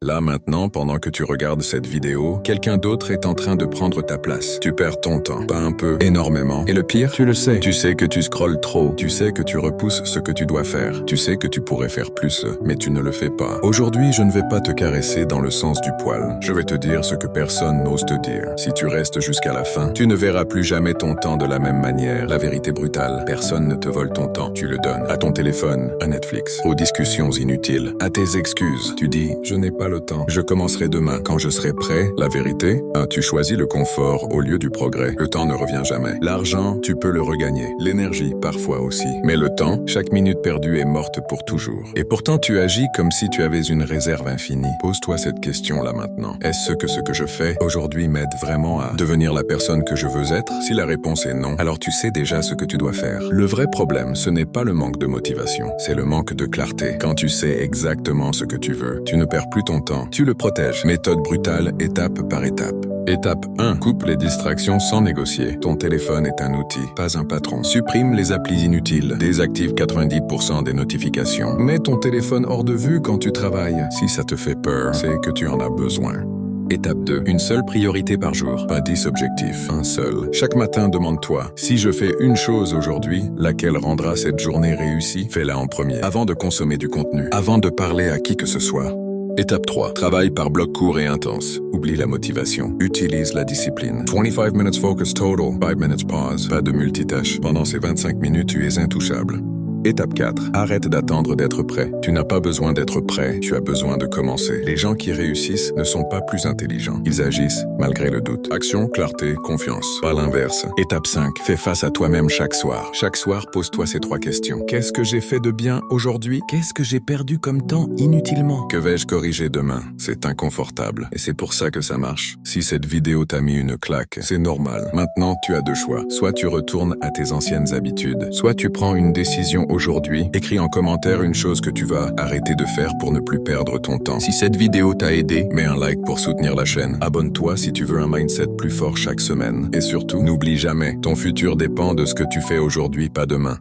Là maintenant, pendant que tu regardes cette vidéo, quelqu'un d'autre est en train de prendre ta place. Tu perds ton temps, pas un peu, énormément. Et le pire, tu le sais. Tu sais que tu scrolles trop. Tu sais que tu repousses ce que tu dois faire. Tu sais que tu pourrais faire plus, mais tu ne le fais pas. Aujourd'hui, je ne vais pas te caresser dans le sens du poil. Je vais te dire ce que personne n'ose te dire. Si tu restes jusqu'à la fin, tu ne verras plus jamais ton temps de la même manière. La vérité brutale, personne ne te vole ton temps. Tu le donnes à ton téléphone, à Netflix, aux discussions inutiles, à tes excuses. Tu dis, je n'ai pas le temps. Je commencerai demain quand je serai prêt. La vérité, tu choisis le confort au lieu du progrès. Le temps ne revient jamais. L'argent, tu peux le regagner. L'énergie, parfois aussi. Mais le temps, chaque minute perdue est morte pour toujours. Et pourtant, tu agis comme si tu avais une réserve infinie. Pose-toi cette question là maintenant. Est-ce que ce que je fais aujourd'hui m'aide vraiment à devenir la personne que je veux être? Si la réponse est non, alors tu sais déjà ce que tu dois faire. Le vrai problème, ce n'est pas le manque de motivation, c'est le manque de clarté. Quand tu sais exactement ce que tu veux, tu ne perds plus ton temps, tu le protèges. Méthode brutale, étape par étape. Étape 1. Coupe les distractions sans négocier. Ton téléphone est un outil, pas un patron. Supprime les applis inutiles. Désactive 90% des notifications. Mets ton téléphone hors de vue quand tu travailles. Si ça te fait peur, c'est que tu en as besoin. Étape 2. Une seule priorité par jour. Pas 10 objectifs, un seul. Chaque matin, demande-toi, si je fais une chose aujourd'hui, laquelle rendra cette journée réussie? Fais-la en premier. Avant de consommer du contenu. Avant de parler à qui que ce soit. Étape 3. Travaille par blocs courts et intenses. Oublie la motivation. Utilise la discipline. 25 minutes focus total. 5 minutes pause. Pas de multitâche. Pendant ces 25 minutes, tu es intouchable. Étape 4. Arrête d'attendre d'être prêt. Tu n'as pas besoin d'être prêt, tu as besoin de commencer. Les gens qui réussissent ne sont pas plus intelligents. Ils agissent malgré le doute. Action, clarté, confiance. Pas l'inverse. Étape 5. Fais face à toi-même chaque soir. Chaque soir, pose-toi ces 3 questions. Qu'est-ce que j'ai fait de bien aujourd'hui? Qu'est-ce que j'ai perdu comme temps inutilement? Que vais-je corriger demain? C'est inconfortable. Et c'est pour ça que ça marche. Si cette vidéo t'a mis une claque, c'est normal. Maintenant, tu as 2 choix. Soit tu retournes à tes anciennes habitudes, soit tu prends une décision aujourd'hui. Écris en commentaire une chose que tu vas arrêter de faire pour ne plus perdre ton temps. Si cette vidéo t'a aidé, mets un like pour soutenir la chaîne. Abonne-toi si tu veux un mindset plus fort chaque semaine. Et surtout, n'oublie jamais, ton futur dépend de ce que tu fais aujourd'hui, pas demain.